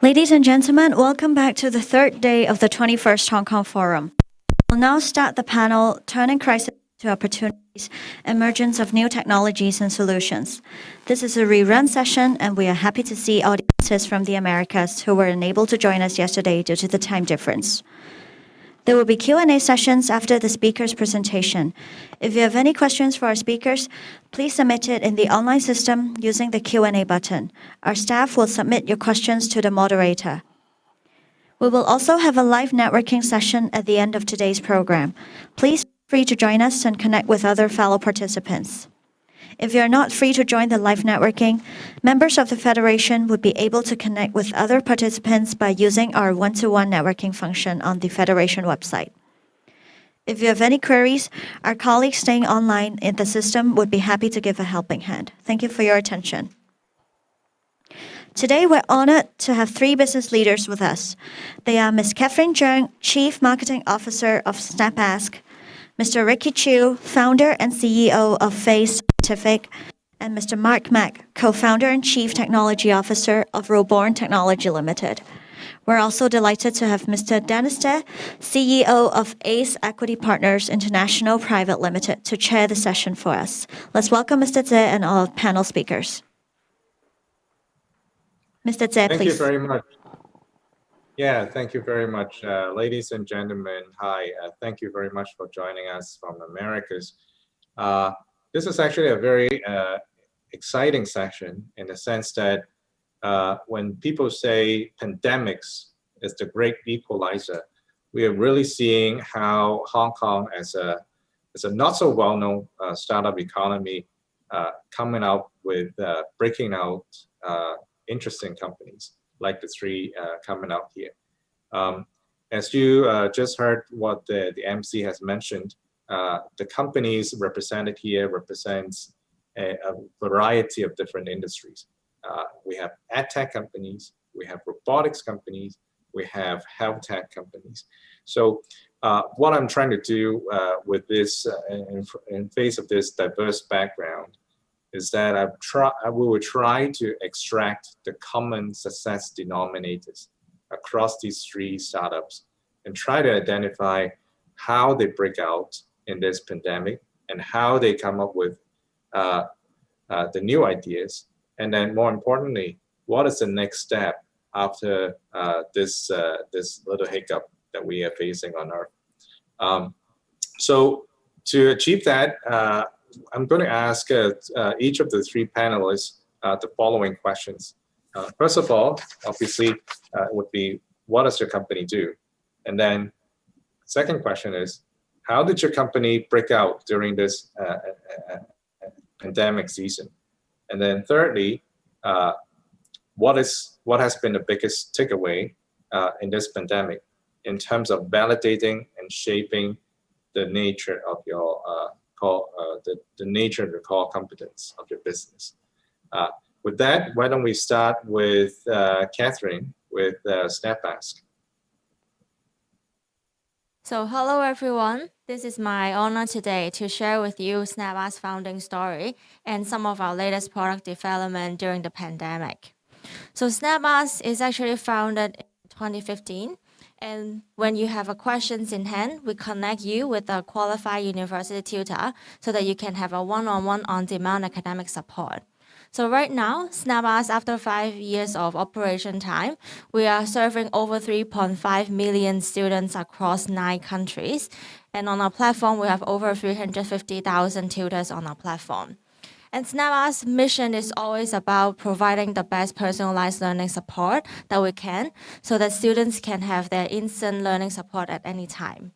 Ladies and gentlemen, welcome back to the third day of the 21st Hong Kong Forum. We'll now start the panel, Turning Crisis to Opportunities, Emergence of New Technologies and Solutions. This is a rerun session, and we are happy to see audiences from the Americas who were unable to join us yesterday due to the time difference. There will be Q&A sessions after the speaker's presentation. If you have any questions for our speakers, please submit it in the online system using the Q&A button. Our staff will submit your questions to the moderator. We will also have a live networking session at the end of today's program. Please feel free to join us and connect with other fellow participants. If you are not free to join the live networking, members of the Federation would be able to connect with other participants by using our one-to-one networking function on the Federation website. If you have any queries, our colleagues staying online in the system would be happy to give a helping hand. Thank you for your attention. Today, we're honored to have three business leaders with us. They are Ms. Catherine Zheng, Chief Marketing Officer of SnapAsk, Mr. Ricky Chiu, Founder and CEO of Phase Scientific, and Mr. Mark Mack, Co-Founder and Chief Technology Officer of Roborn Technology Limited. We're also delighted to have Mr. Dennis Tse, CEO of ACE Equity Partners International Private Limited, to chair the session for us. Let's welcome Mr. Tse and all panel speakers. Mr. Tse, please. Thank you very much. Yeah, thank you very much. Ladies and gentlemen, hi. Thank you very much for joining us from Americas. This is actually a very exciting session in the sense that when people say pandemics is the great equalizer, we are really seeing how Hong Kong as a not so well-known startup economy coming out with breaking out interesting companies like the three coming out here. As you just heard what the MC has mentioned, the companies represented here represents a variety of different industries. We have ad tech companies, we have robotics companies, we have health tech companies. So what I'm trying to do with this in face of this diverse background is that we will try to extract the common success denominators across these three startups and try to identify how they break out in this pandemic and how they come up with the new ideas. And then more importantly, what is the next step after this little hiccup that we are facing on Earth? So to achieve that, I'm going to ask each of the three panelists the following questions. First of all, obviously, would be, what does your company do? And then second question is, how did your company break out during this pandemic season? And then thirdly, what has been the biggest takeaway in this pandemic in terms of validating and shaping the nature of your the nature of your core competence of your business? With that, why don't we start with Catherine with SnapAsk. So hello everyone, this is my honor today to share with you SnapAsk's founding story and some of our latest product development during the pandemic. So SnapAsk is actually founded in 2015, and when you have a questions in hand, we connect you with a qualified university tutor so that you can have a one-on-one on-demand academic support. So right now, SnapAsk, after 5 years of operation time, we are serving over 3.5 million students across 9 countries. And on our platform, we have over 350,000 tutors on our platform. And SnapAsk's mission is always about providing the best personalized learning support that we can so that students can have their instant learning support at any time.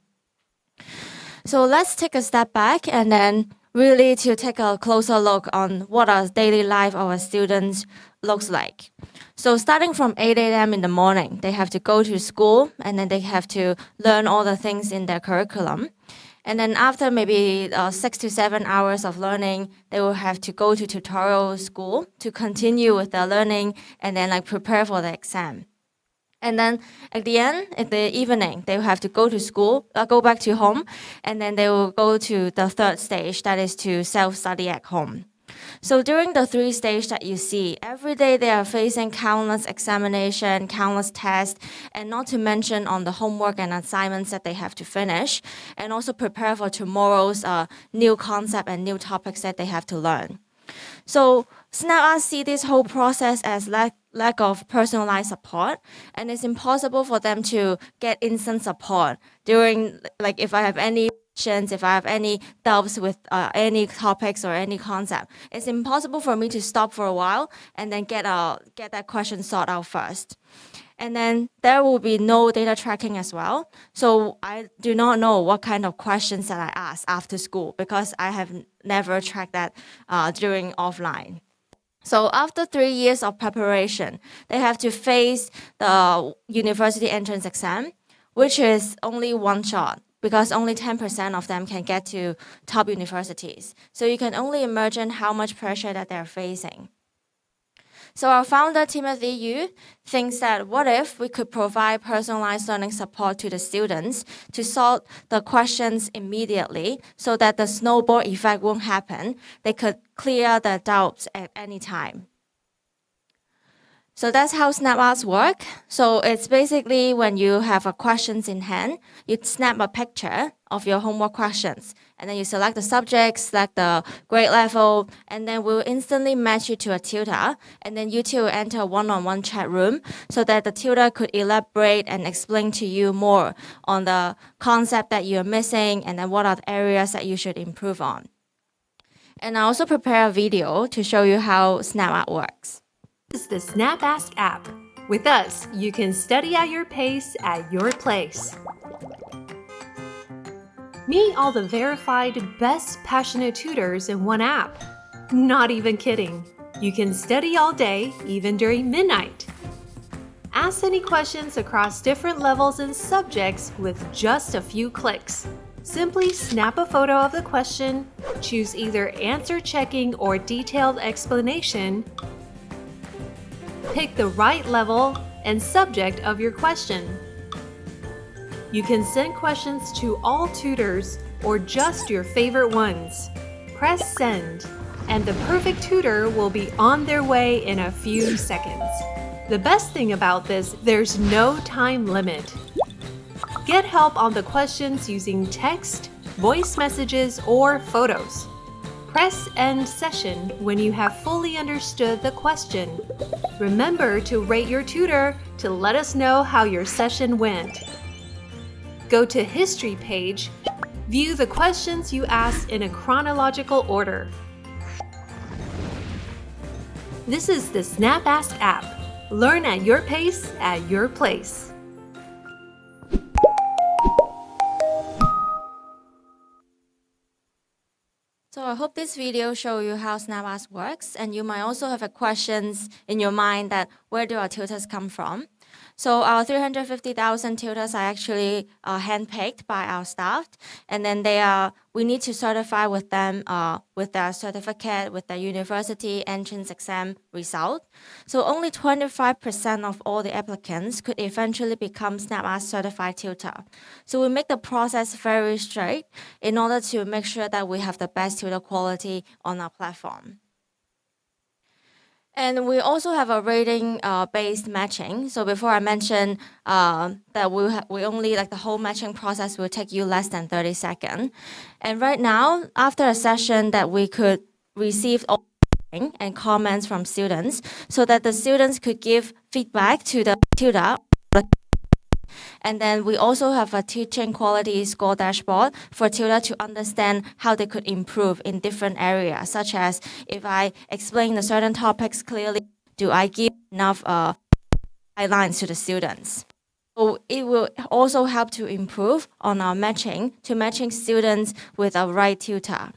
So let's take a step back and then really to take a closer look on what our daily life of our students looks like. So starting from 8 a.m. in the morning, they have to go to school and then they have to learn all the things in their curriculum. And then after maybe 6 to 7 hours of learning, they will have to go to tutorial school to continue with their learning and then prepare for the exam. And then at the end, in the evening, they will have to go to school, go back to home, and then they will go to the third stage, that is to self-study at home. So during the 3 stage that you see, every day they are facing countless examination, countless tests, and not to mention on the homework and assignments that they have to finish, and also prepare for tomorrow's new concept and new topics that they have to learn. So SnapUs see this whole process as lack of personalized support, and it's impossible for them to get instant support during, like, if I have any questions, if I have any doubts with any topics or any concept. It's impossible for me to stop for a while and then get that question sorted out first. And then there will be no data tracking as well. So I do not know what kind of questions that I ask after school because I have never tracked that during offline. So after 3 years of preparation, they have to face the university entrance exam, which is only one shot because only 10% of them can get to top universities. So you can only imagine how much pressure that they're facing. So our founder, Timothy Yu, thinks that what if we could provide personalized learning support to the students to solve the questions immediately so that the snowball effect won't happen. They could clear the doubts at any time. So that's how SnapUs work. So it's basically when you have a questions in hand, you snap a picture of your homework questions, and then you select the subject, select the grade level, and then we'll instantly match you to a tutor, and then you two will enter a one-on-one chat room so that the tutor could elaborate and explain to you more on the concept that you're missing, and then what are the areas that you should improve on. And I also prepare a video to show you how SnapUs works. This is the Snap Ask app. With us, you can study at your pace, at your place. Meet all the verified best passionate tutors in one app. Not even kidding. You can study all day, even during midnight. Ask any questions across different levels and subjects with just a few clicks. Simply snap a photo of the question, choose either answer checking or detailed explanation, pick the right level and subject of your question. You can send questions to all tutors or just your favorite ones. Press send, and the perfect tutor will be on their way in a few seconds. The best thing about this, there's no time limit. Get help on the questions using text, voice messages, or photos. Press end session when you have fully understood the question. Remember to rate your tutor to let us know how your session went. Go to History page. View the questions you asked in a chronological order. This is the Snap Ask app. Learn at your pace, at your place. So I hope this video show you how SnapUs works, and you might also have a questions in your mind that where do our tutors come from? So our 350,000 tutors are actually handpicked by our staff, and then we need to certify with them with their certificate, with their university entrance exam result. So only 25% of all the applicants could eventually become SnapUs certified tutor. So we make the process very straight in order to make sure that we have the best tutor quality on our platform. And we also have a rating-based matching. So before I mentioned that we only, like, the whole matching process will take you less than 30 seconds. And right now, after a session that we could receive all and comments from students so that the students could give feedback to the tutor. And then we also have a teaching quality score dashboard for tutor to understand how they could improve in different areas, such as if I explain the certain topics clearly, do I give enough guidelines to the students? So it will also help to improve on our matching students with a right tutor.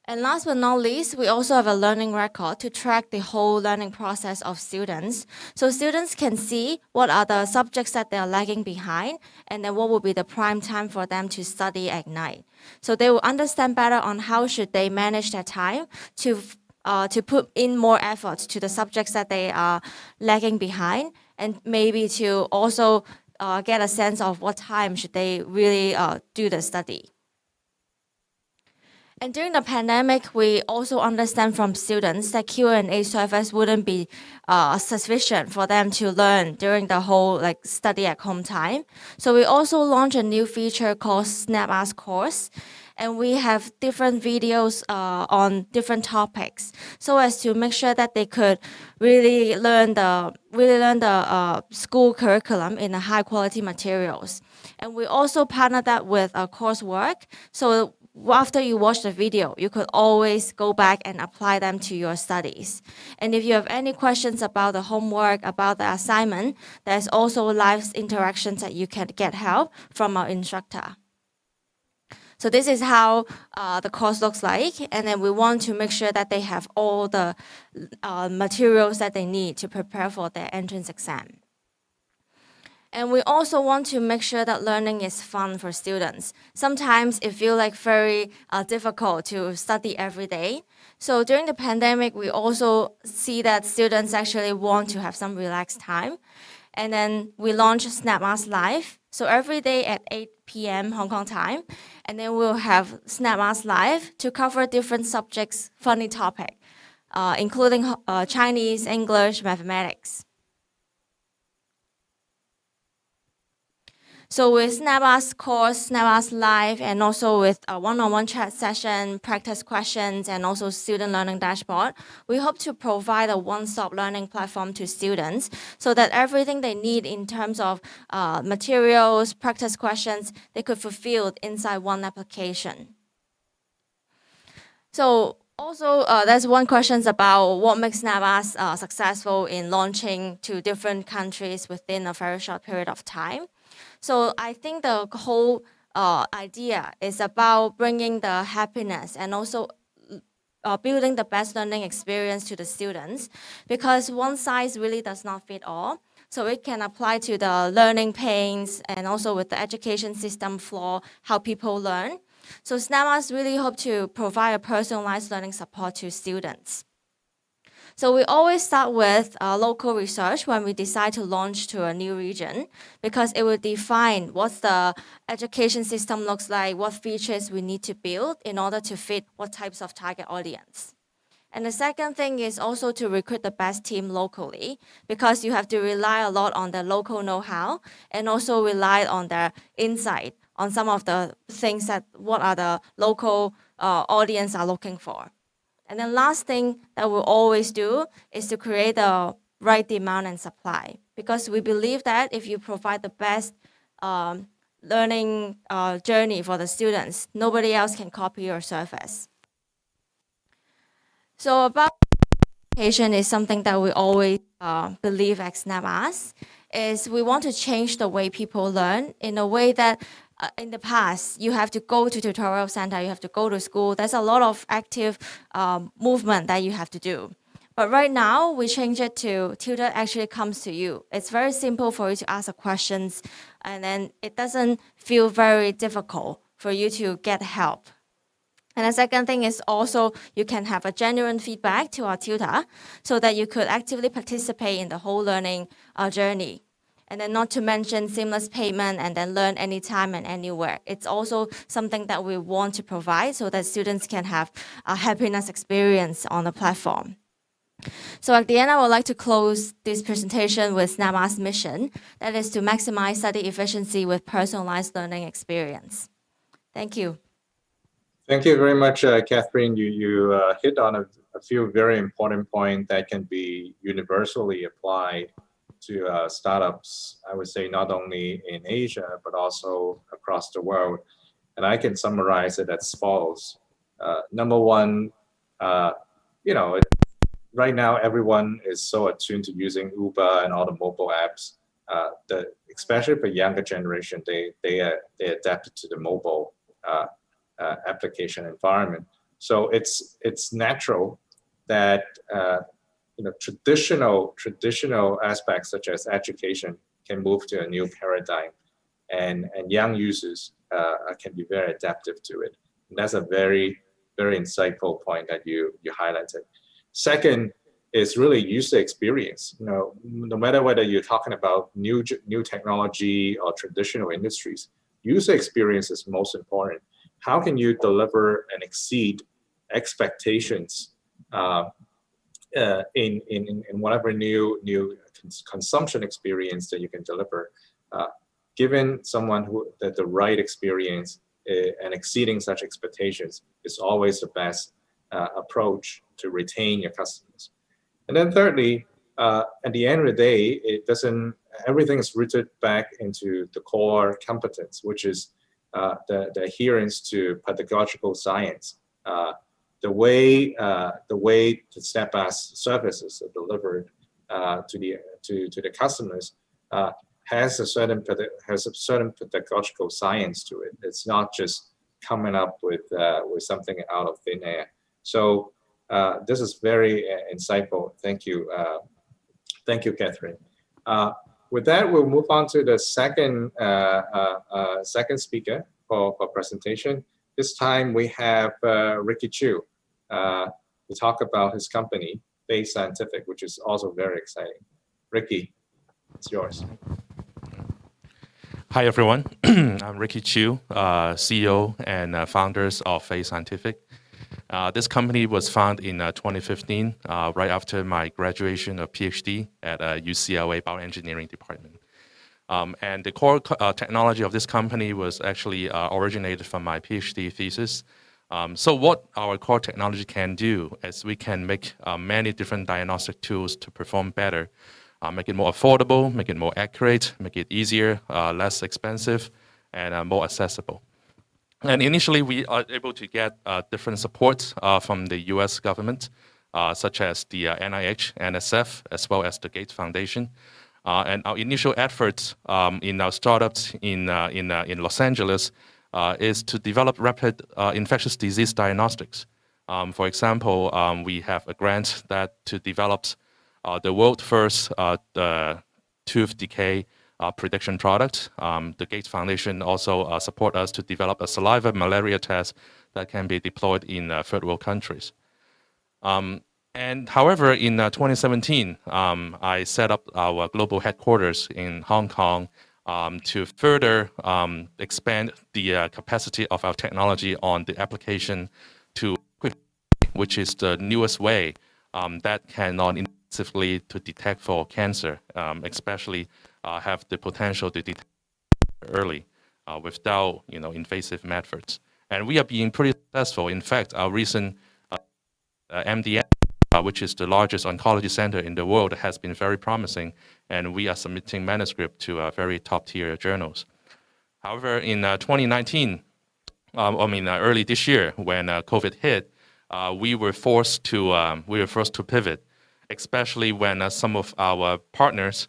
And last but not least, we also have a learning record to track the whole learning process of students. So students can see what are the subjects that they are lagging behind, and then what will be the prime time for them to study at night. So they will understand better on how should they manage their time to put in more effort to the subjects that they are lagging behind, and maybe to also get a sense of what time should they really do the study. And during the pandemic, we also understand from students that Q&A service wouldn't be sufficient for them to learn during the whole study at home time. So we also launched a new feature called Snap Ask course. And we have different videos on different topics, so as to make sure that they could really learn the school curriculum in a high quality materials. And we also partner that with a coursework, so after you watch the video, you could always go back and apply them to your studies. And if you have any questions about the homework, about the assignment, there's also live interactions that you can get help from our instructor. So this is how the course looks like, and then we want to make sure that they have all the materials that they need to prepare for their entrance exam. And we also want to make sure that learning is fun for students. Sometimes it feels like very difficult to study every day. So during the pandemic, we also see that students actually want to have some relaxed time. And then we launched Snap Ask Live. So every day at 8 p.m. Hong Kong time. And then we'll have Snap Ask Live to cover different subjects, funny topic, including Chinese, English, mathematics. So with Snap Ask course, Snap Ask Live, and also with a one-on-one chat session, practice questions, and also student learning dashboard, we hope to provide a one-stop learning platform to students so that everything they need in terms of materials, practice questions, they could fulfill inside one application. So also, there's one question about what makes Snap Ask successful in launching to different countries within a very short period of time. So I think the whole idea is about bringing the happiness and also building the best learning experience to the students, because one size really does not fit all. So it can apply to the learning pains and also with the education system flaw, how people learn. So Snap Ask really hope to provide a personalized learning support to students. So we always start with local research when we decide to launch to a new region, because it will define what the education system looks like, what features we need to build in order to fit what types of target audience. And the second thing is also to recruit the best team locally, because you have to rely a lot on the local know-how and also rely on their insight on some of the things that what are the local audience are looking for. And then last thing that we'll always do is to create the right demand and supply, because we believe that if you provide the best learning journey for the students, nobody else can copy your service. So about education is something that we always believe at Snap Ask, is we want to change the way people learn in a way that in the past, you have to go to tutorial center, you have to go to school. There's a lot of active movement that you have to do. But right now, we change it to tutor actually comes to you. It's very simple for you to ask the questions, and then it doesn't feel very difficult for you to get help. And the second thing is also you can have a genuine feedback to our tutor so that you could actively participate in the whole learning journey. And then not to mention seamless payment and then learn anytime and anywhere. It's also something that we want to provide so that students can have a happiness experience on the platform. So at the end, I would like to close this presentation with Snap Ask's mission, that is to maximize study efficiency with personalized learning experience. Thank you. Thank you very much, Catherine. You hit on a few very important points that can be universally applied to startups, I would say not only in Asia, but also across the world. And I can summarize it as follows. Number one, right now everyone is so attuned to using Uber and all the mobile apps. Especially for younger generation, they adapted to the mobile application environment. So it's natural that traditional aspects such as education can move to a new paradigm, and young users can be very adaptive to it. And that's a very, very insightful point that you highlighted. Second is really user experience. No matter whether you're talking about new technology or traditional industries, user experience is most important. how can you deliver and exceed expectations in whatever new consumption experience that you can deliver, given someone who that the right experience and exceeding such expectations is always the best approach to retain your customers. And then thirdly, at the end of the day, everything is rooted back into the core competence, which is the adherence to pedagogical science. The way the Snapbass services are delivered to the customers has a certain pedagogical science to it. It's not just coming up with something out of thin air. So this is very insightful. Thank you, Catherine. With that, we'll move on to the second speaker for presentation. This time we have Ricky Chu to talk about his company, Base Scientific, which is also very exciting. Ricky, it's yours. Hi, everyone. I'm Ricky Chu, CEO and founders of Phase Scientific. This company was founded in 2015, right after my graduation of PhD at UCLA Bioengineering Department. And the core technology of this company was actually originated from my PhD thesis. So what our core technology can do is we can make many different diagnostic tools to perform better, make it more affordable, make it more accurate, make it easier, less expensive, and more accessible. And initially, we are able to get different support from the US government, such as the NIH, NSF, as well as the Gates Foundation. And our initial efforts in our startups in Los Angeles is to develop rapid infectious disease diagnostics. For example, we have a grant to develop the world's first tooth decay prediction product. The Gates Foundation also support us to develop a saliva malaria test that can be deployed in third world countries. And however, in 2017, I set up our global headquarters in Hong Kong to further expand the capacity of our technology on the application to which is the newest way that can non-invasively to detect for cancer, especially have the potential to detect early without invasive methods. And we are being pretty successful. In fact, our recent MD, which is the largest oncology center in the world, has been very promising, and we are submitting manuscript to very top-tier journals. However, in 2019, early this year, when COVID hit, we were forced to pivot, especially when some of our partners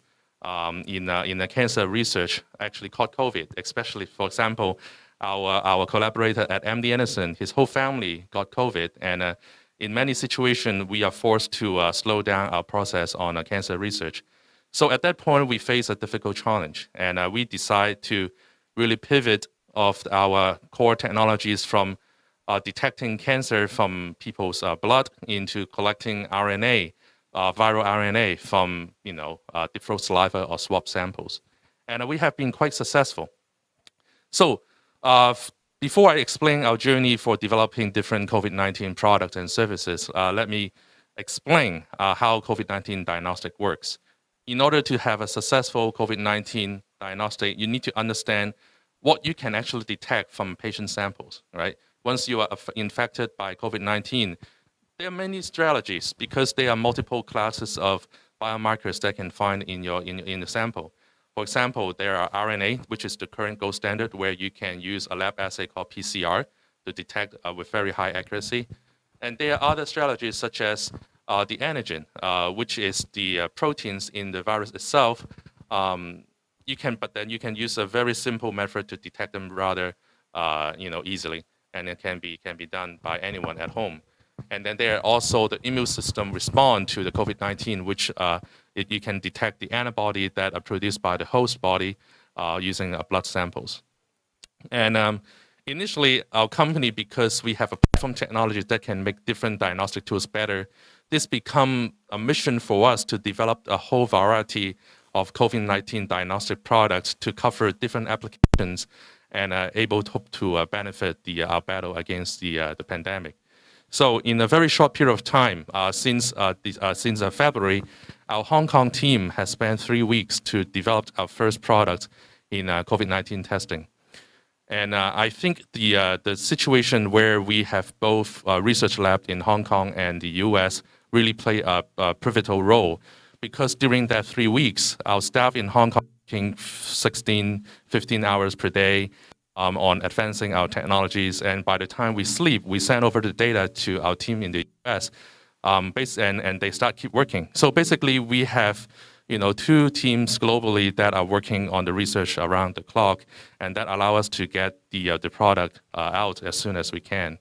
in the cancer research actually caught COVID. Especially, for example, our collaborator at MD Anderson, his whole family got COVID, and in many situations, we are forced to slow down our process on cancer research. So at that point, we face a difficult challenge, and we decide to really pivot of our core technologies from detecting cancer from people's blood into collecting RNA, viral RNA from different saliva or swab samples, and we have been quite successful. So before I explain our journey for developing different COVID-19 products and services, let me explain how COVID-19 diagnostic works. In order to have a successful COVID-19 diagnostic, you need to understand what you can actually detect from patient samples, right? Once you are infected by COVID-19, there are many strategies because there are multiple classes of biomarkers that can find in the sample. For example, there are RNA, which is the current gold standard, where you can use a lab assay called PCR to detect with very high accuracy. And there are other strategies such as the antigen, which is the proteins in the virus itself. But then you can use a very simple method to detect them rather easily, and it can be done by anyone at home. And then there are also the immune system respond to the COVID-19, which you can detect the antibody that are produced by the host body using blood samples. And initially, our company, because we have a platform technology that can make different diagnostic tools better, this become a mission for us to develop a whole variety of COVID-19 diagnostic products to cover different applications and able to benefit our battle against the pandemic. So in a very short period of time, since February, our Hong Kong team has spent 3 weeks to develop our first product in COVID-19 testing. And I think the situation where we have both research lab in Hong Kong and the US really play a pivotal role, because during that 3 weeks, our staff in Hong Kong working 16, 15 hours per day on advancing our technologies. And by the time we sleep, we send over the data to our team in the US, and they keep working. So basically, we have 2 teams globally that are working on the research around the clock, and that allow us to get the product out as soon as we can.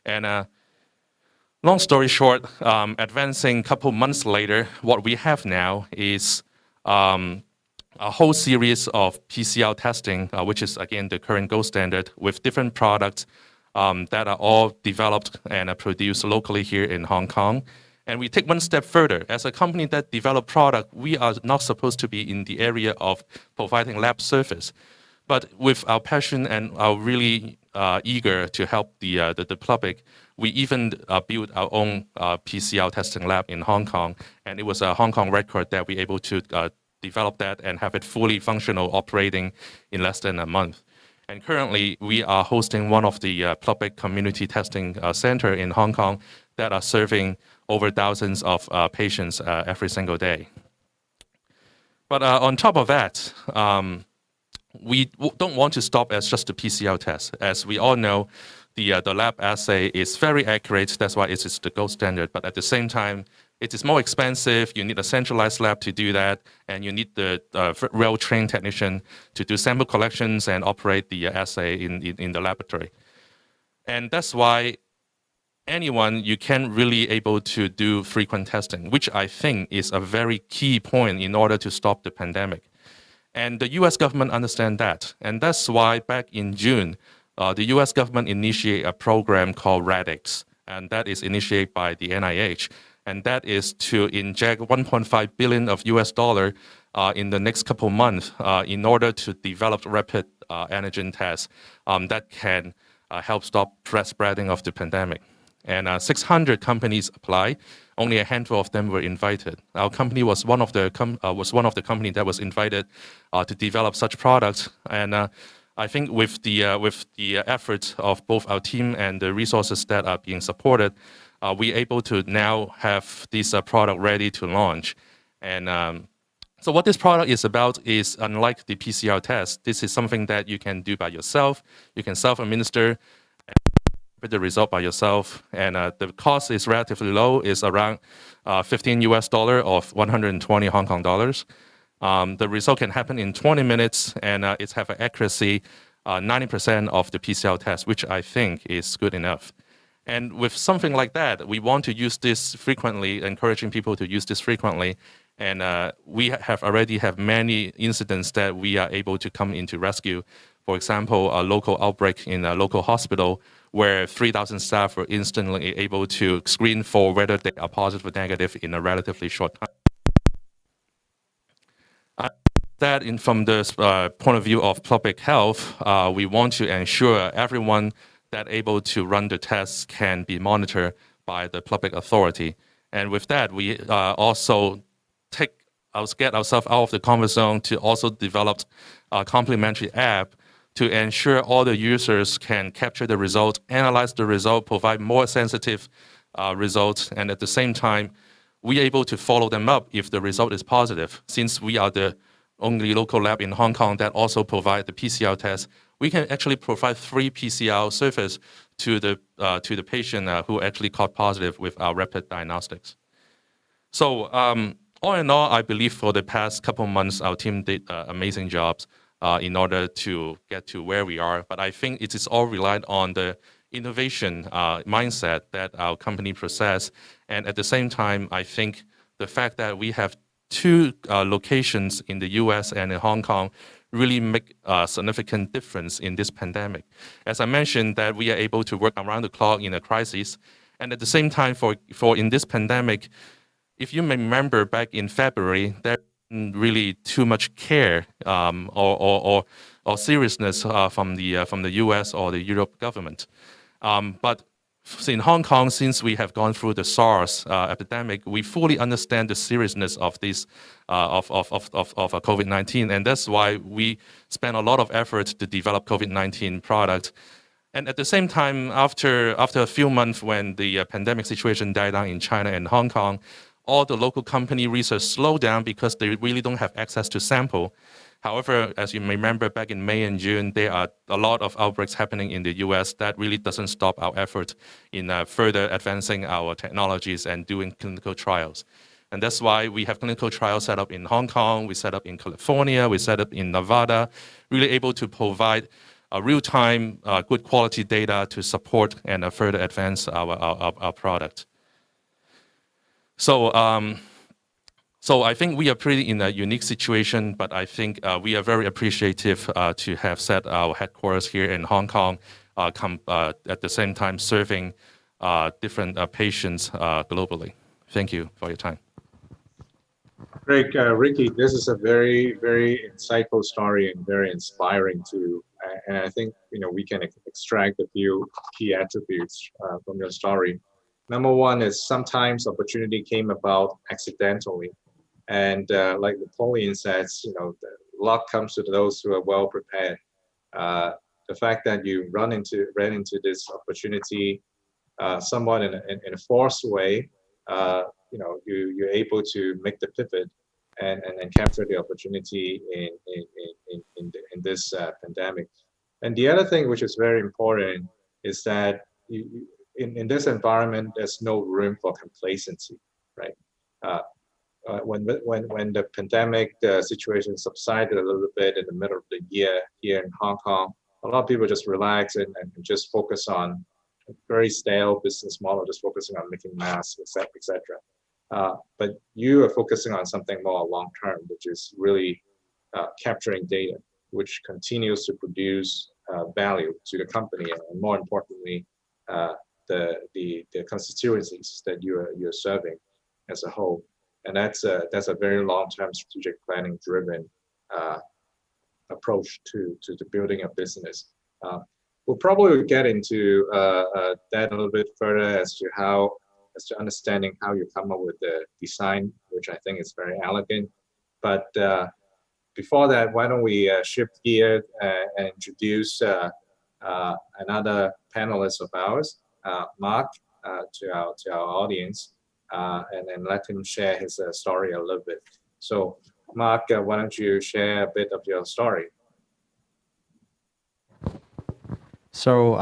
And long story short, advancing a couple months later, what we have now is a whole series of PCR testing, which is again the current gold standard, with different products that are all developed and produced locally here in Hong Kong. And we take one step further. As a company that develop product, we are not supposed to be in the area of providing lab service. But with our passion and our really eager to help the public, we even built our own PCR testing lab in Hong Kong. And it was a Hong Kong record that we were able to develop that and have it fully functional, operating in less than a month. And currently, we are hosting one of the public community testing center in Hong Kong that are serving over thousands of patients every single day. But on top of that, we don't want to stop as just a PCR test. As we all know, the lab assay is very accurate. That's why it is the gold standard. But at the same time, it is more expensive. You need a centralized lab to do that, and you need the well-trained technician to do sample collections and operate the assay in the laboratory. And that's why you can really able to do frequent testing, which I think is a very key point in order to stop the pandemic. And the US government understand that. And that's why back in June, the US government initiated a program called RADIX, and that is initiated by the NIH. And that is to inject 1.5 billion of US dollar in the next couple months in order to develop rapid antigen tests that can help stop spreading of the pandemic. And 600 companies applied. Only a handful of them were invited. Our company was one of the companies that was invited to develop such products. And I think with the efforts of both our team and the resources that are being supported, we're able to now have this product ready to launch. And so what this product is about is, unlike the PCR test, this is something that you can do by yourself. You can self-administer the result by yourself, and the cost is relatively low. It's around $15 or 120 Hong Kong dollars. The result can happen in 20 minutes, and it have an accuracy 90% of the PCR test, which I think is good enough. And with something like that, we want to use this frequently, encouraging people to use this frequently. And we already have many incidents that we are able to come into rescue. For example, a local outbreak in a local hospital where 3,000 staff were instantly able to screen for whether they are positive or negative in a relatively short time. From the point of view of public health, we want to ensure everyone that able to run the tests can be monitored by the public authority. And with that, we also get ourselves out of the comfort zone to also develop a complementary app to ensure all the users can capture the result, analyze the result, provide more sensitive results, and at the same time, we're able to follow them up if the result is positive. Since we are the only local lab in Hong Kong that also provide the PCR test, we can actually provide free PCR service to the patient who actually caught positive with our rapid diagnostics. So all in all, I believe for the past couple months, our team did amazing jobs in order to get to where we are. But I think it is all relied on the innovation mindset that our company possess. And at the same time, I think the fact that we have 2 locations in the US and in Hong Kong really make a significant difference in this pandemic. As I mentioned, that we are able to work around the clock in a crisis. And at the same time, for in this pandemic, if you may remember back in February, there wasn't really too much care or or seriousness from the U.S. or the Europe government. But in Hong Kong, since we have gone through the SARS epidemic, we fully understand the seriousness of this of COVID-19, and that's why we spend a lot of effort to develop COVID-19 product. And at the same time, after a few months, when the pandemic situation died down in China and Hong Kong, all the local company research slowed down because they really don't have access to sample. However, as you may remember, back in May and June, there are a lot of outbreaks happening in the US. That really doesn't stop our effort in further advancing our technologies and doing clinical trials. And that's why we have clinical trials set up in Hong Kong, we set up in California, we set up in Nevada, really able to provide real-time, good quality data to support and further advance our product. So I think we are pretty in a unique situation, but I think we are very appreciative to have set our headquarters here in Hong Kong, at the same time serving different patients globally. Thank you for your time. Great, Ricky. This is a very, very insightful story and very inspiring too. And I think we can extract a few key attributes from your story. Number one is sometimes opportunity came about accidentally, and like Napoleon says, luck comes to those who are well prepared. The fact that you ran into this opportunity somewhat in a forced way, you're able to make the pivot and capture the opportunity in this pandemic. And the other thing which is very important is that in this environment, there's no room for complacency, right? When the pandemic situation subsided a little bit in the middle of the year here in Hong Kong, a lot of people just relax and just focus on a very stale business model, just focusing on making masks, etc. But you are focusing on something more long-term, which is really capturing data, which continues to produce value to the company, and more importantly, the constituencies that you're serving as a whole. And that's a very long-term strategic planning driven approach to building a business. We'll probably get into that a little bit further as to understanding how you come up with the design, which I think is very elegant. But before that, why don't we shift gear and introduce another panelist of ours, Mark, to our audience, and then let him share his story a little bit. So, Mark, why don't you share a bit of your story? So,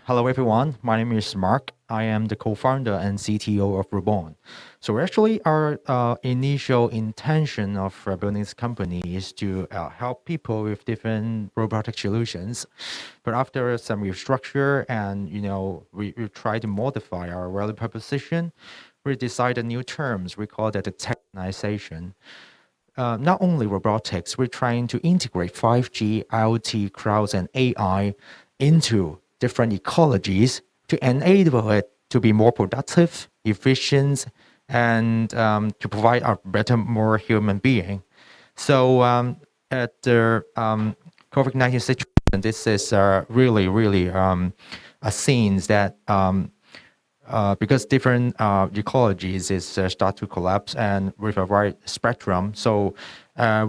hello everyone. My name is Mark. I am the co-founder and CTO of Reborn. So actually, our initial intention of building this company is to help people with different robotic solutions. But after some restructure and we try to modify our value proposition, we decided new terms. We call that the technization. Not only robotics, we're trying to integrate 5G, IoT, clouds, and AI into different ecologies to enable it to be more productive, efficient, and to provide a better, more human being. So at the COVID-19 situation, this is really a scene that because different ecologies is start to collapse and with a wide spectrum. So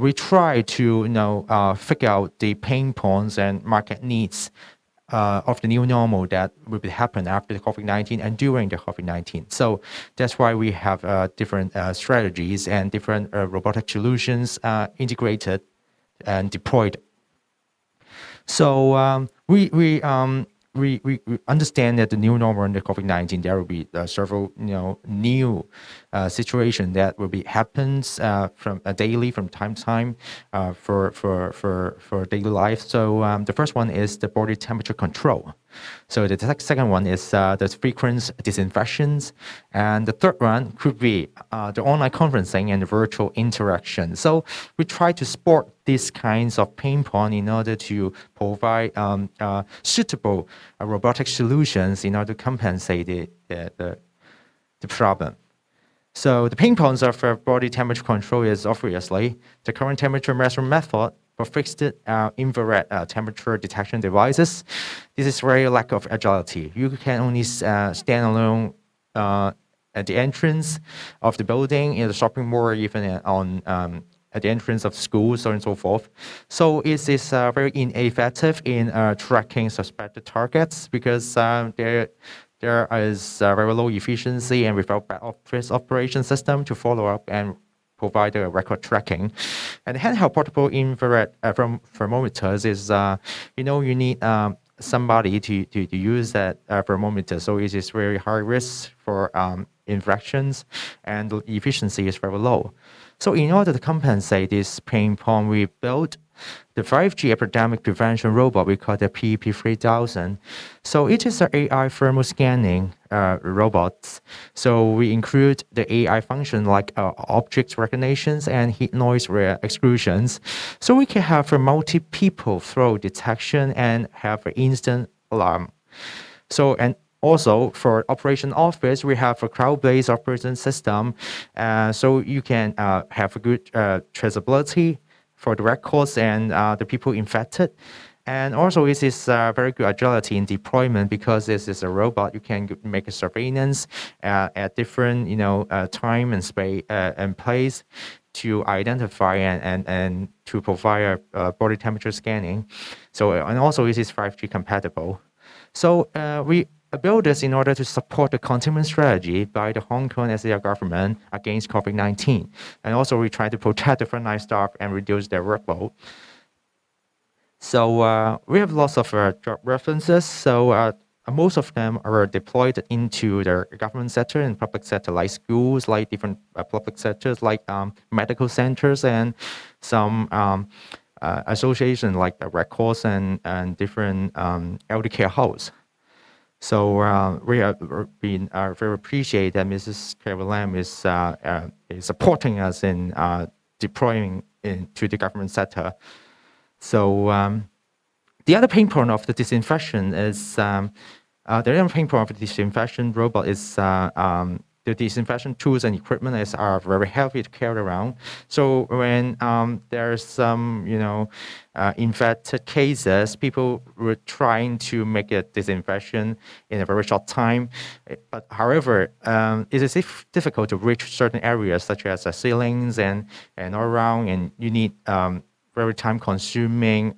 we try to figure out the pain points and market needs of the new normal that will happen after the COVID-19 and during the COVID-19. So that's why we have different strategies and different robotic solutions integrated and deployed. So we understand that the new normal and the COVID-19, there will be several new situations that will be happens from daily from time to time for daily life. So the first one is the body temperature control. So the second one is the frequent disinfections, and the third one could be the online conferencing and the virtual interaction. So we try to spot these kinds of pain points in order to provide suitable robotic solutions in order to compensate the problem. So the pain points of body temperature control is obviously the current temperature measurement method for fixed infrared temperature detection devices. This is very lack of agility. You can only stand alone at the entrance of the building, in the shopping mall, or even at the entrance of schools, so on and so forth. So it is very ineffective in tracking suspected targets because there is very low efficiency and without back office operation system to follow up and provide a record tracking. And handheld portable infrared thermometers is, you need somebody to use that thermometer. So it is very high risk for infections, and the efficiency is very low. So in order to compensate this pain point, we built the 5G epidemic prevention robot. We call it PEP3000. So it is an AI thermal scanning robot. So we include the AI function like object recognitions and heat noise exclusions. So we can have a multi-people throw detection and have an instant alarm. So, and also, for operation office, we have a cloud-based operation system, so you can have a good traceability for the records and the people infected. And also, it is very good agility in deployment because this is a robot. You can make a surveillance at different, time and space and place to identify and to provide body temperature scanning. So, and also, it is 5G compatible. So we built this in order to support the containment strategy by the Hong Kong SAR government against COVID-19. And also we try to protect the frontline staff and reduce their workload. So we have lots of job references. So most of them are deployed into the government sector and public sector, like schools, like different public sectors, like medical centers, and some association like the Red Cross and different elder care homes. So we have been very appreciated that Mrs. Carol Lam is supporting us in deploying into the government sector. So the other pain point of the disinfection is the other pain point of the disinfection robot is the disinfection tools and equipment are very heavy to carry around. So when there's some, infected cases, people were trying to make a disinfection in a very short time. But however, it is difficult to reach certain areas such as the ceilings and all around, and you need very time-consuming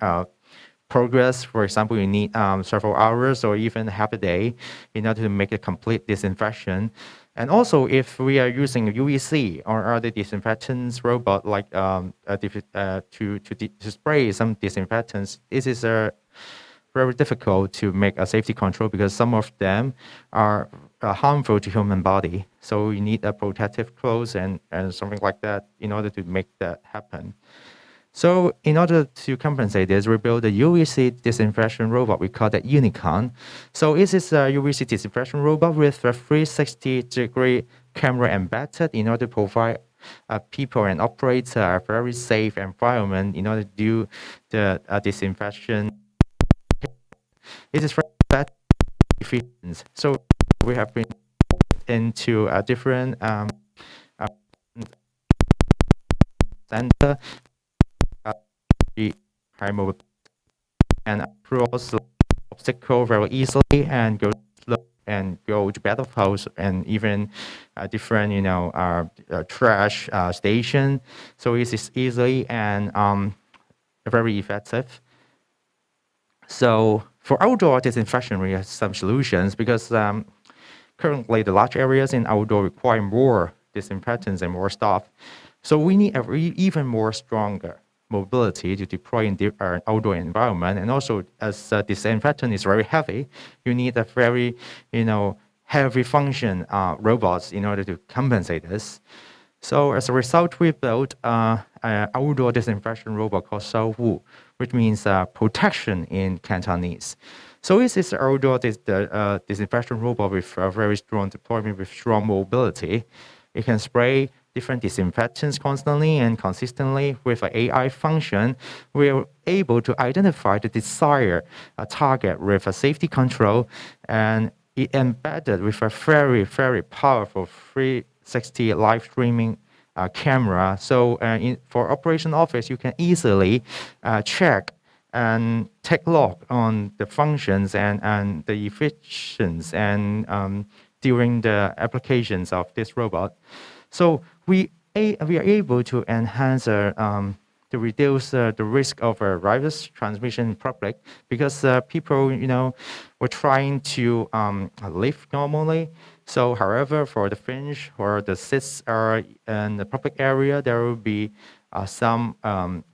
progress. For example, you need several hours or even half a day in order to make a complete disinfection. And also, if we are using UVC or other disinfectants robot, like to spray some disinfectants, it is very difficult to make a safety control because some of them are harmful to human body. So you need a protective clothes and something like that in order to make that happen. So in order to compensate this, we built a UVC disinfection robot. We call that Unicorn. So it is a UVC disinfection robot with a 360-degree camera embedded in order to provide people and operators a very safe environment in order to do the disinfection. It is very bad efficient. So we have been into a different center. High mobility and cross obstacle very easily and go to battlefields and even different trash station. So it is easily and very effective. So for outdoor disinfection, we have some solutions because currently the large areas in outdoor require more disinfectants and more staff. So we need even more stronger mobility to deploy in the outdoor environment. And also, as disinfectant is very heavy, you need a very, heavy function robots in order to compensate this. So as a result, we built an outdoor disinfection robot called Sao Wu, which means protection in Cantonese. So this is an outdoor disinfection robot with a very strong deployment with strong mobility. It can spray different disinfectants constantly and consistently with an AI function. We are able to identify the desired target with a safety control, and it embedded with a very, very powerful 360 live streaming camera. So for operation office, you can easily check and take log on the functions and the efficiency and during the applications of this robot. So we are able to enhance to reduce the risk of a virus transmission in public, because people, were trying to live normally. So, however, for the fringe or the seats are in the public area, there will be some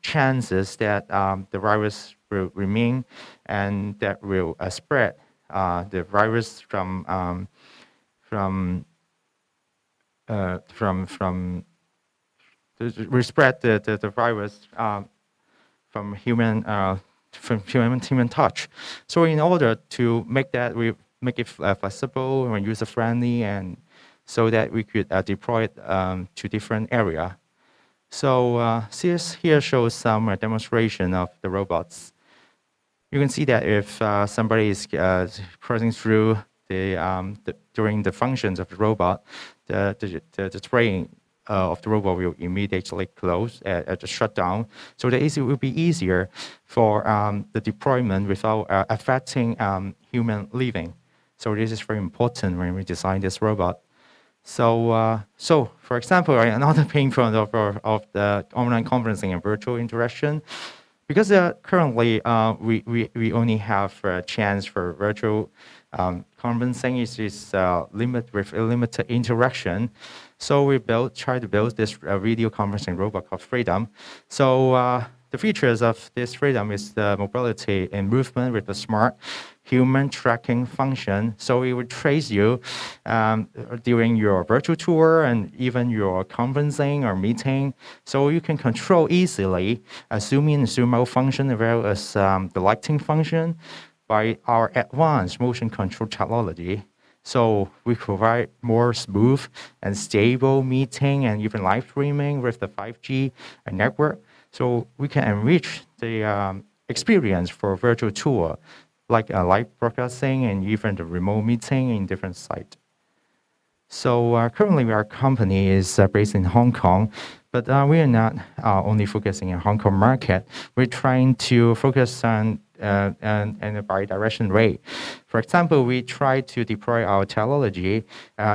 chances that the virus will remain and that will spread the virus from we spread the virus from human touch. So in order to make that, we make it flexible and user friendly, and so that we could deploy it to different area. So here shows some demonstration of the robots. You can see that if somebody is passing through during the functions of the robot, the train of the robot will immediately close at shut down, so that it will be easier for the deployment without affecting human living. So this is very important when we design this robot. So for example, another pain point of the online conferencing and virtual interaction, because currently we only have a chance for virtual conferencing is limited interaction. So we try to build this video conferencing robot called Freedom. So the features of this Freedom is the mobility and movement with the smart human tracking function. So it would trace you during your virtual tour and even your conferencing or meeting. So you can control easily a zoom in and zoom out function, as well as the lighting function by our advanced motion control technology. So we provide more smooth and stable meeting and even live streaming with the 5G network. So we can enrich the experience for virtual tour, like live broadcasting and even the remote meeting in different sites. So currently our company is based in Hong Kong, but we are not only focusing on Hong Kong market. We're trying to focus on in a bi-direction way. For example, we try to deploy our technology,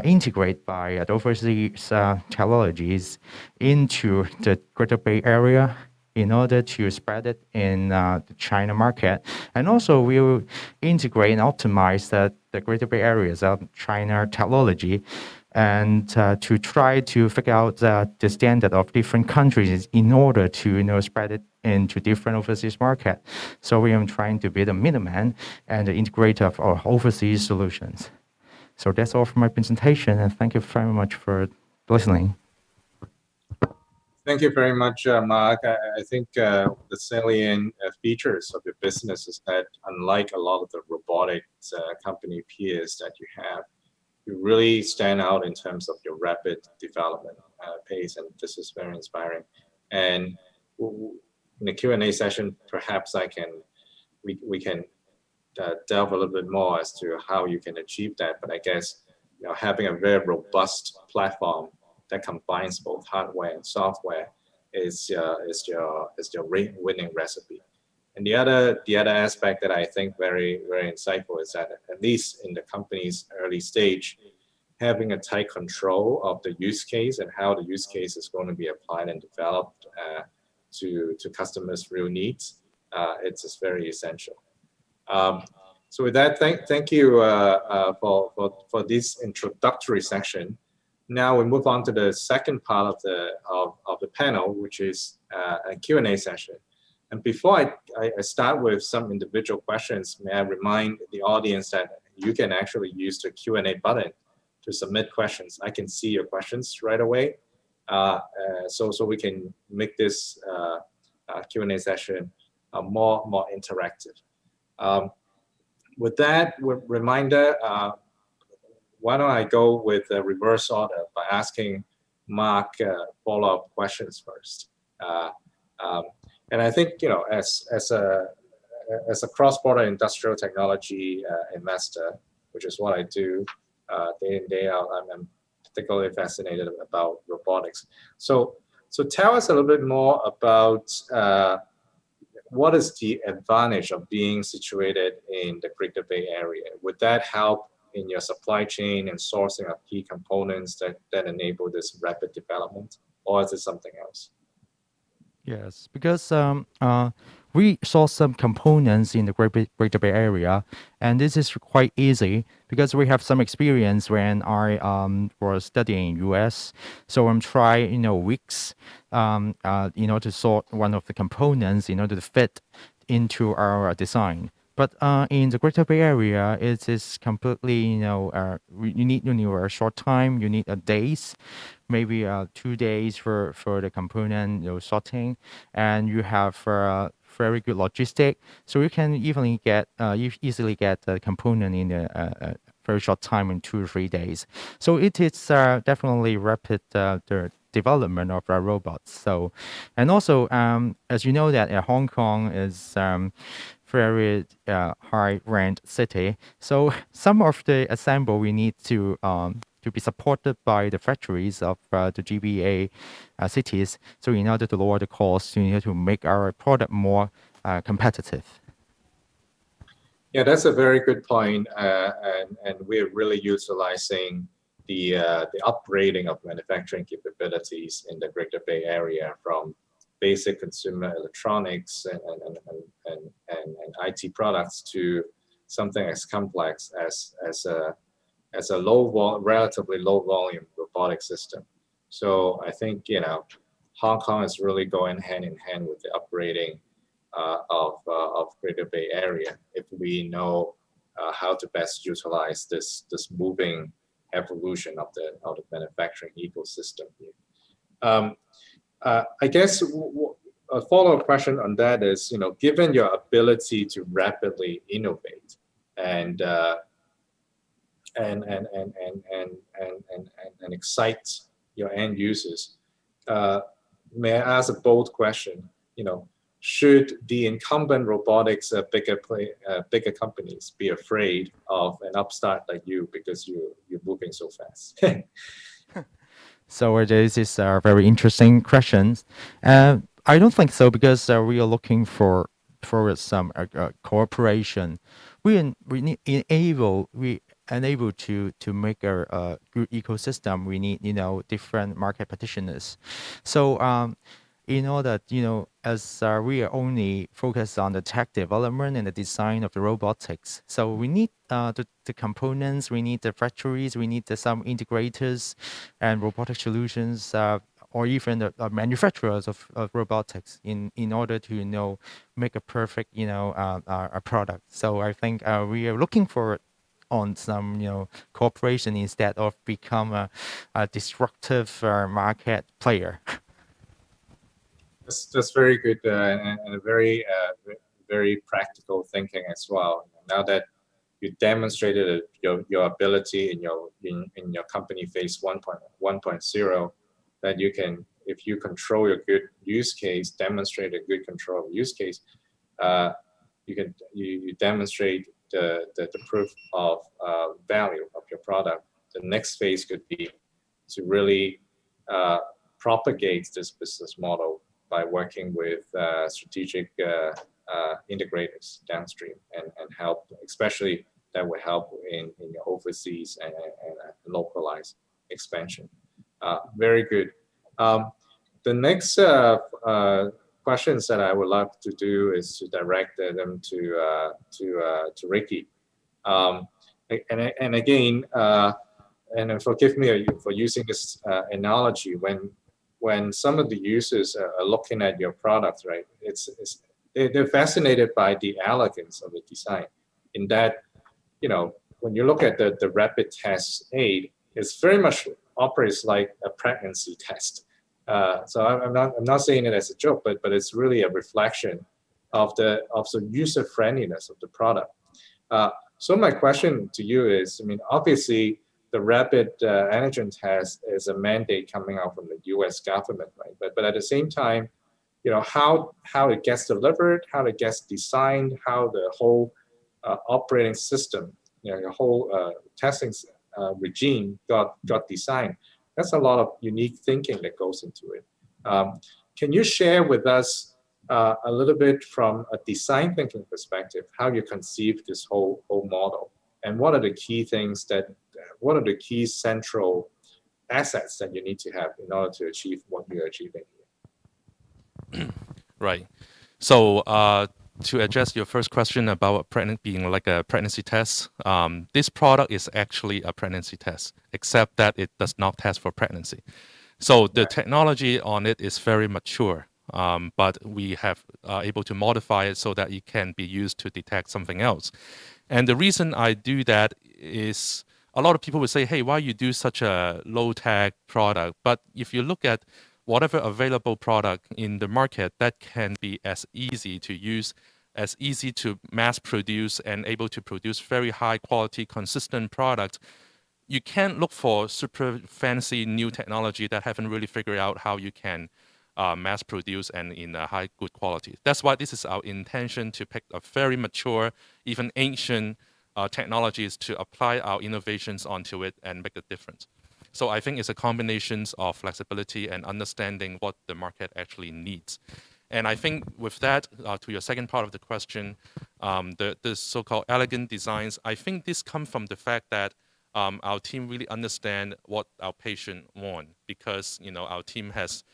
integrate by overseas technologies into the Greater Bay Area in order to spread it in the China market. And also we will integrate and optimize the Greater Bay Areas of China technology, and to try to figure out the standard of different countries in order to spread it into different overseas market. So we are trying to be the middleman and the integrator of our overseas solutions. So that's all for my presentation, and thank you very much for listening. Thank you very much, Mark. I think the salient features of your business is that, unlike a lot of the robotics company peers that you have, you really stand out in terms of your rapid development pace, and this is very inspiring. And in the Q&A session, perhaps we can delve a little bit more as to how you can achieve that. But I guess having a very robust platform that combines both hardware and software is your winning recipe. And the other aspect that I think very, very insightful is that, at least in the company's early stage, having a tight control of the use case and how the use case is going to be applied and developed to customers' real needs, it's just very essential. So with that, thank you for this introductory section. Now we move on to the second part of the panel, which is a Q&A session. And before I start with some individual questions, may I remind the audience that you can actually use the Q&A button to submit questions. I can see your questions right away, so we can make this Q&A session more interactive. With that reminder, why don't I go with a reverse order by asking Mark follow-up questions first. And I think, as a cross-border industrial technology investor, which is what I do day in, day out, I'm particularly fascinated about robotics. So tell us a little bit more about what is the advantage of being situated in the Greater Bay Area? Would that help in your supply chain and sourcing of key components that enable this rapid development, or is it something else? Yes, because we saw some components in the Greater Bay Area, and this is quite easy because we have some experience when I was studying in US. So I'm trying, weeks, to sort one of the components in order to fit into our design. But in the Greater Bay Area, it is completely, you need a short time, you need a days, maybe 2 days for the component sorting, and you have very good logistic, so you can easily get the component in a very short time in 2 or 3 days. So it is definitely rapid the development of our robots. So, and also as you know that Hong Kong is very high rent city. So some of the assemble we need to be supported by the factories of the GBA cities. So in order to lower the cost, we need to make our product more competitive. Yeah, that's a very good point, and we're really utilizing the upgrading of manufacturing capabilities in the Greater Bay Area from basic consumer electronics and IT products to something as complex as a relatively low volume robotic system. So I think Hong Kong is really going hand in hand with the upgrading of Greater Bay Area if we know how to best utilize this moving evolution of the manufacturing ecosystem here. I guess a follow-up question on that is, given your ability to rapidly innovate and excite your end users, may I ask a bold question? Should the incumbent robotics bigger companies be afraid of an upstart like you because you're moving so fast? So this is a very interesting question. I don't think so because we are looking for some cooperation. We enable to make a good ecosystem. We need different market practitioners. So in order, as we are only focused on the tech development and the design of the robotics, so we need the components, we need the factories, we need some integrators and robotic solutions, or even the manufacturers of robotics in order to make a perfect a product. So I think we are looking for on some cooperation instead of become a disruptive market player. That's very good and a very practical thinking as well. Now that you demonstrated your ability in your company phase 1.0, that you can, if you control your good use case, demonstrate a good control of use case, you demonstrate the proof of value of your product. The next phase could be to really propagate this business model by working with strategic integrators downstream and help, especially that will help in your overseas and localized expansion. Very good. The next questions that I would love to do is to direct them to Ricky. And again, and forgive me for using this analogy, when some of the users are looking at your product, right, they're fascinated by the elegance of the design. In that, when you look at the rapid test aid, it's very much operates like a pregnancy test. So I'm not saying it as a joke, but it's really a reflection of the user friendliness of the product. So my question to you is, obviously, the rapid antigen test is a mandate coming out from the U.S. government, right? But at the same time, how it gets delivered, how it gets designed, how the whole operating system, your whole testing regime got designed. That's a lot of unique thinking that goes into it. Can you share with us a little bit from a design thinking perspective how you conceive this whole model, and what are the key things what are the key central assets that you need to have in order to achieve what you're achieving here? Right. So to address your first question about pregnant being like a pregnancy test, this product is actually a pregnancy test, except that it does not test for pregnancy. So the technology on it is very mature, but we have able to modify it so that it can be used to detect something else. And the reason I do that is a lot of people would say, hey, why you do such a low-tech product? But if you look at whatever available product in the market that can be as easy to use, as easy to mass produce, and able to produce very high quality, consistent products, you can't look for super fancy new technology that haven't really figured out how you can mass produce and in a high good quality. That's why this is our intention, to pick a very mature, even ancient technologies to apply our innovations onto it and make a difference. So I think it's a combination of flexibility and understanding what the market actually needs. And I think with that, to your second part of the question, the so-called elegant designs, I think this comes from the fact that our team really understand what our patient want, because our team has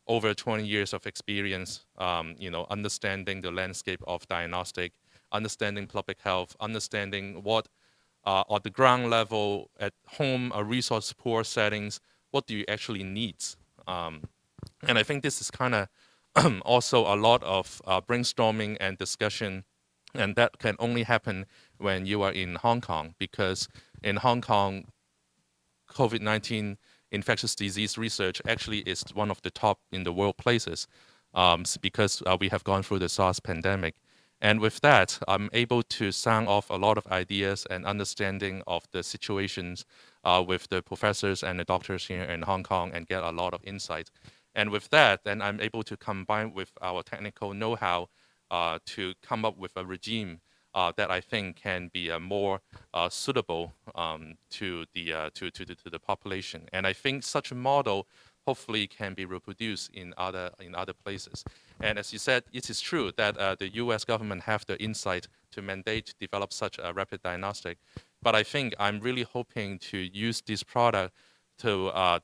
over 20 years of experience, understanding the landscape of diagnostic, understanding public health, understanding what on the ground level at home, resource poor settings, what do you actually need? And I think this is kind of also a lot of brainstorming and discussion, and that can only happen when you are in Hong Kong, because in Hong Kong, COVID-19 infectious disease research actually is one of the top in the world places, because we have gone through the SARS pandemic. And with that, I'm able to sound off a lot of ideas and understanding of the situations with the professors and the doctors here in Hong Kong, and get a lot of insight. And with that, then I'm able to combine with our technical know-how to come up with a regime that I think can be more suitable to the population. And I think such a model hopefully can be reproduced in other places. And as you said, it is true that the U.S. government have the insight to mandate to develop such a rapid diagnostic. But I think I'm really hoping to use this product to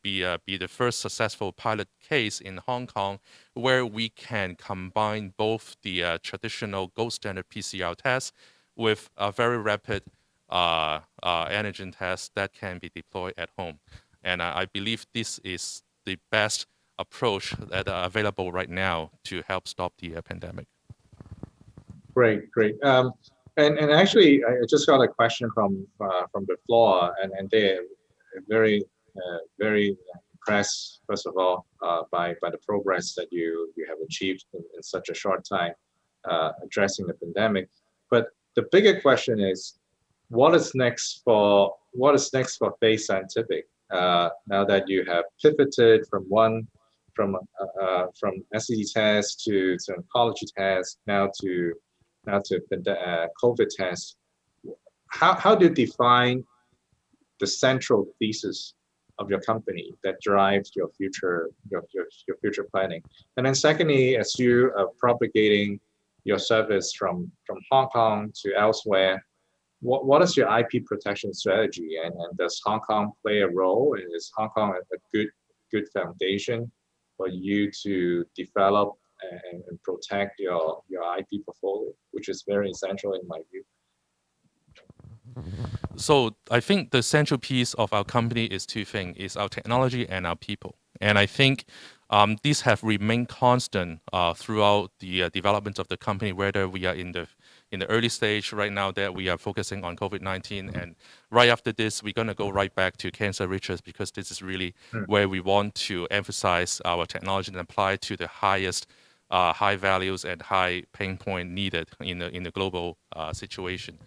be the first successful pilot case in Hong Kong, where we can combine both the traditional gold standard PCR test with a very rapid antigen test that can be deployed at home. And I believe this is the best approach that are available right now to help stop the pandemic. Great. And actually, I just got a question from the floor, and they're very impressed, first of all, by the progress that you have achieved in such a short time addressing the pandemic. But the bigger question is, what is next for Face Scientific now that you have pivoted from SCD test to oncology test, now to COVID test? How do you define the central thesis of your company that drives your future planning? And then secondly, as you are propagating your service from Hong Kong to elsewhere, what is your IP protection strategy, and does Hong Kong play a role? And is Hong Kong a good foundation for you to develop and protect your IP portfolio, which is very essential in my view? So I think the central piece of our company is two things: is our technology and our people. And I think these have remained constant throughout the development of the company, whether we are in the early stage right now that we are focusing on COVID-19, and right after this, we're going to go right back to cancer research, because this is really where we want to emphasize our technology and apply to the highest high values and high pain point needed in the global situation.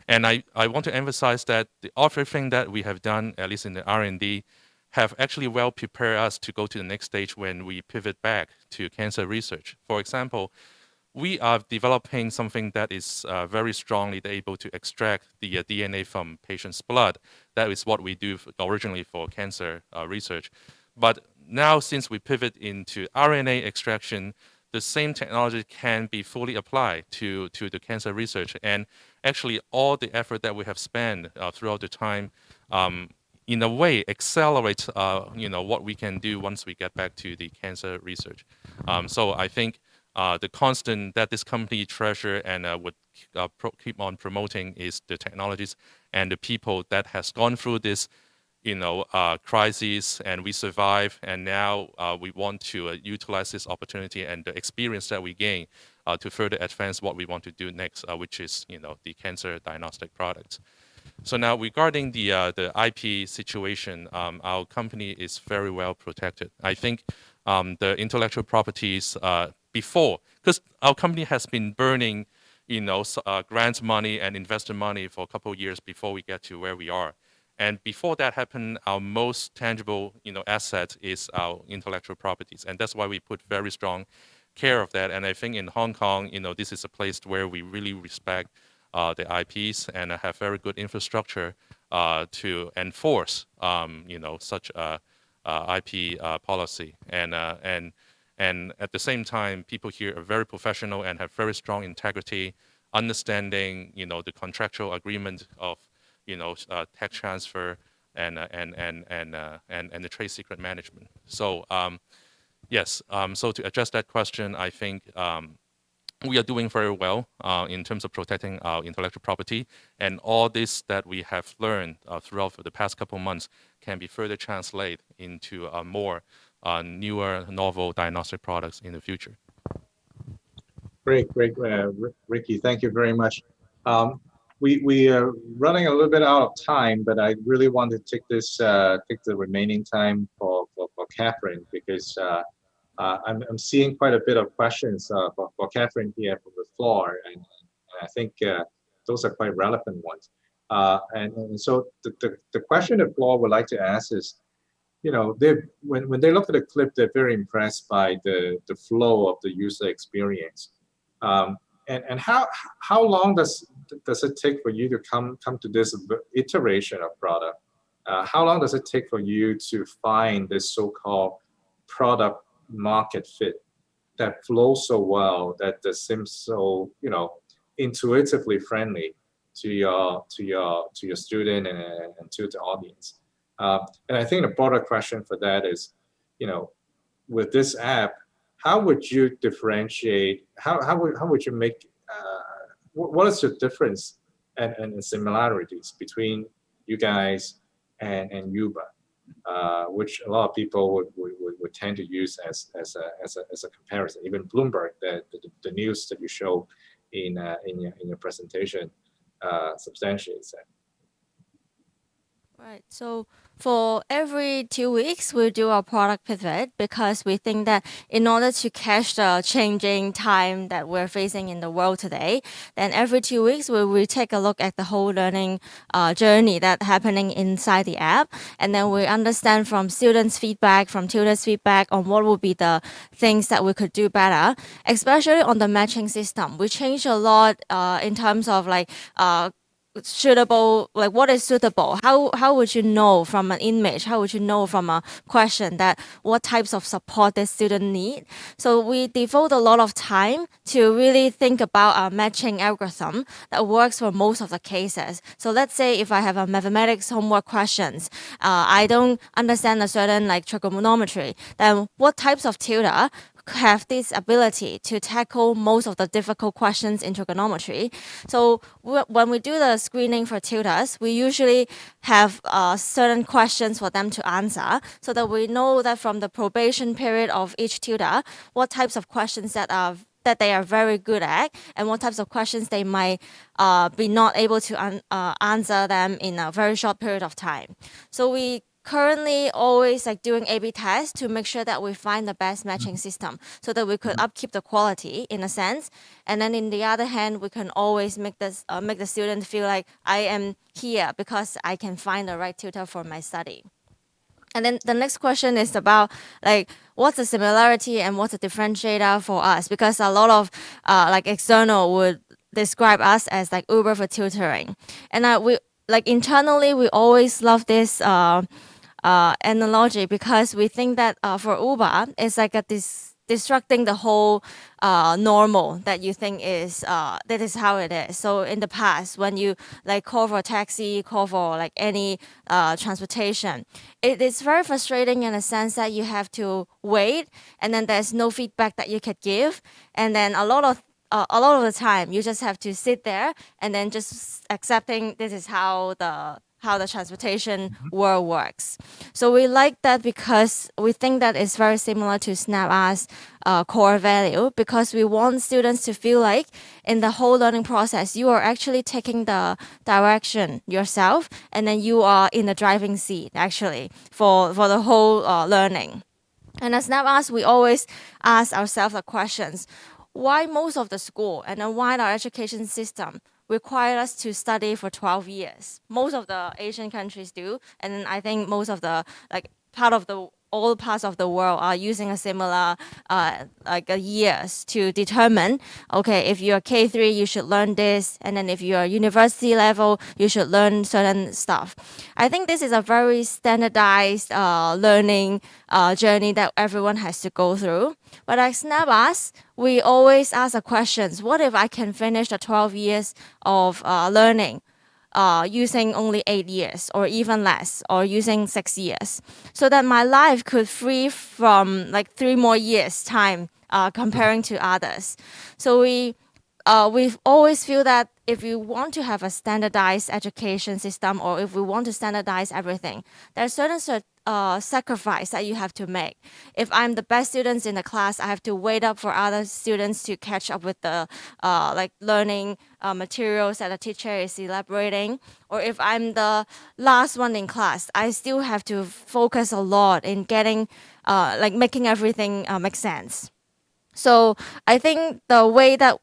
And I want to emphasize that everything that we have done, at least in the R&D, have actually well prepared us to go to the next stage when we pivot back to cancer research. For example, we are developing something that is very strongly able to extract the DNA from patients' blood. That is what we do originally for cancer research. But now, since we pivot into RNA extraction, the same technology can be fully applied to the cancer research. And actually, all the effort that we have spent throughout the time, in a way, accelerates what we can do once we get back to the cancer research. So I think the constant that this company treasure and would keep on promoting is the technologies and the people that has gone through this crises, and we survive, and now we want to utilize this opportunity and the experience that we gain to further advance what we want to do next, which is the cancer diagnostic products. So now regarding the IP situation, our company is very well protected. I think the intellectual properties before, because our company has been burning grant money and investor money for a couple of years before we get to where we are. And before that happened, our most tangible, asset is our intellectual properties, and that's why we put very strong care of that. And I think in Hong Kong, this is a place where we really respect the IPs and have very good infrastructure to enforce, such a IP policy. And at the same time, people here are very professional and have very strong integrity, understanding, the contractual agreement of tech transfer and the trade secret management. So yes, so to address that question, I think we are doing very well in terms of protecting our intellectual property, and all this that we have learned throughout the past couple of months can be further translated into more newer, novel diagnostic products in the future. Great, Ricky. Thank you very much. We are running a little bit out of time, but I really want to take the remaining time for Catherine, because I'm seeing quite a bit of questions for Catherine here from the floor, and I think those are quite relevant ones. And so the question the floor would like to ask is, when they look at the clip, they're very impressed by the flow of the user experience. And how long does it take for you to come to this iteration of product? How long does it take for you to find this so-called product market fit that flows so well, that seems so intuitively friendly to your student and to the audience? And I think the broader question for that is, with this app, how would you differentiate? How would you make? What is the difference and similarities between you guys and Yuba, which a lot of people would tend to use as a comparison. Even Bloomberg, the news that you show in your presentation, substantiates that. Right. So for every 2 weeks, we do a product pivot, because we think that in order to catch the changing time that we're facing in the world today, then every 2 weeks we take a look at the whole learning journey that's happening inside the app, and then we understand from students' feedback, from tutors' feedback on what would be the things that we could do better, especially on the matching system. We change a lot in terms of suitable, what is suitable, how would you know from an image, how would you know from a question that what types of support the student need. So we devote a lot of time to really think about a matching algorithm that works for most of the cases. So let's say if I have a mathematics homework questions, I don't understand a certain trigonometry, then what types of tutor have this ability to tackle most of the difficult questions in trigonometry. So when we do the screening for tutors, we usually have certain questions for them to answer, so that we know that from the probation period of each tutor, what types of questions that they are very good at, and what types of questions they might be not able to answer them in a very short period of time. So we currently always doing A/B tests to make sure that we find the best matching system, so that we could upkeep the quality in a sense. And then in the other hand, we can always make the student feel like I am here because I can find the right tutor for my study. And then the next question is about like what's the similarity and what's the differentiator for us? Because a lot of like external would describe us as like Uber for tutoring, and we like internally we always love this analogy because we think that for Uber it's like a destructing the whole normal that you think is that is how it is. So in the past, when you like call for a taxi, call for like any transportation, it is very frustrating in a sense that you have to wait, and then there's no feedback that you could give, and then a lot of the time you just have to sit there and then just accepting this is how the transportation world works. So we like that because we think that it's very similar to SnapAsk's core value, because we want students to feel like in the whole learning process, you are actually taking the direction yourself, and then you are in the driving seat actually for the whole learning. And as SnapAsk, we always ask ourselves the questions: why most of the school and then why our education system require us to study for 12 years? Most of the Asian countries do, and then I think most of the like all parts of the world are using a similar years to determine, okay, if you're K3 you should learn this, and then if you're university level you should learn certain stuff. I think this is a very standardized learning journey that everyone has to go through. But at SnapAsk, we always ask the questions: what if I can finish the 12 years of learning using only 8 years or even less, or using 6 years, so that my life could free from like 3 more years time comparing to others. So we always feel that if you want to have a standardized education system, or if we want to standardize everything, there's certain sacrifice that you have to make. If I'm the best students in the class, I have to wait up for other students to catch up with the like learning materials that the teacher is elaborating. Or if I'm the last one in class, I still have to focus a lot in getting like making everything make sense. So I think the way that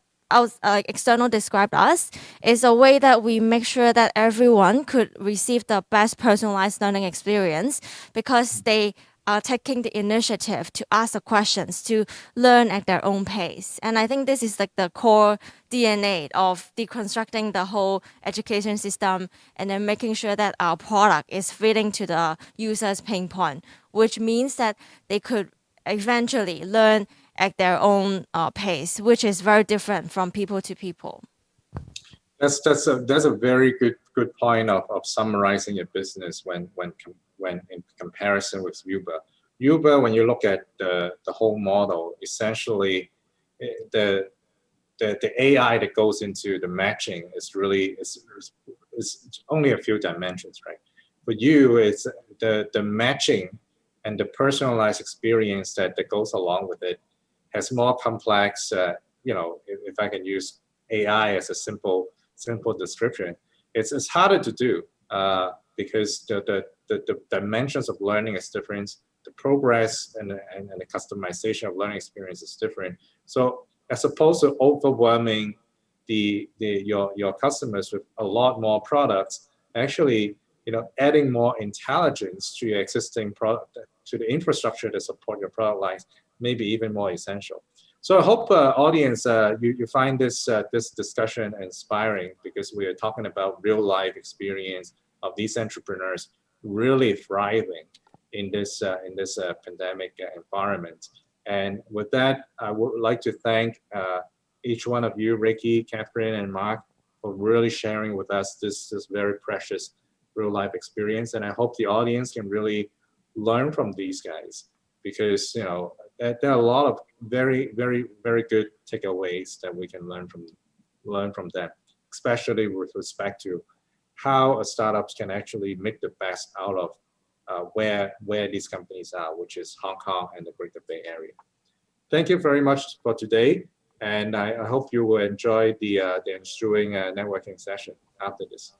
external described us is a way that we make sure that everyone could receive the best personalized learning experience, because they are taking the initiative to ask the questions, to learn at their own pace. And I think this is like the core DNA of deconstructing the whole education system, and then making sure that our product is fitting to the user's pain point, which means that they could eventually learn at their own pace, which is very different from people to people. That's a very good point of summarizing your business when in comparison with Uber. Uber, when you look at the whole model, essentially the AI that goes into the matching is really is only a few dimensions, right? For you, it's the matching and the personalized experience that goes along with it has more complex, if I can use AI as a simple description, it's harder to do because the dimensions of learning is different, the progress and the customization of learning experience is different. So as opposed to overwhelming your customers with a lot more products, actually, adding more intelligence to your existing product, to the infrastructure to support your product lines, may be even more essential. So I hope audience, you find this discussion inspiring, because we are talking about real life experience of these entrepreneurs really thriving in this pandemic environment. And with that, I would like to thank each one of you, Ricky, Catherine, and Mark, for really sharing with us this very precious real life experience. And I hope the audience can really learn from these guys, because there are a lot of very good takeaways that we can learn from them, especially with respect to how startups can actually make the best out of where these companies are, which is Hong Kong and the Greater Bay Area. Thank you very much for today, and I hope you will enjoy the ensuing networking session after this.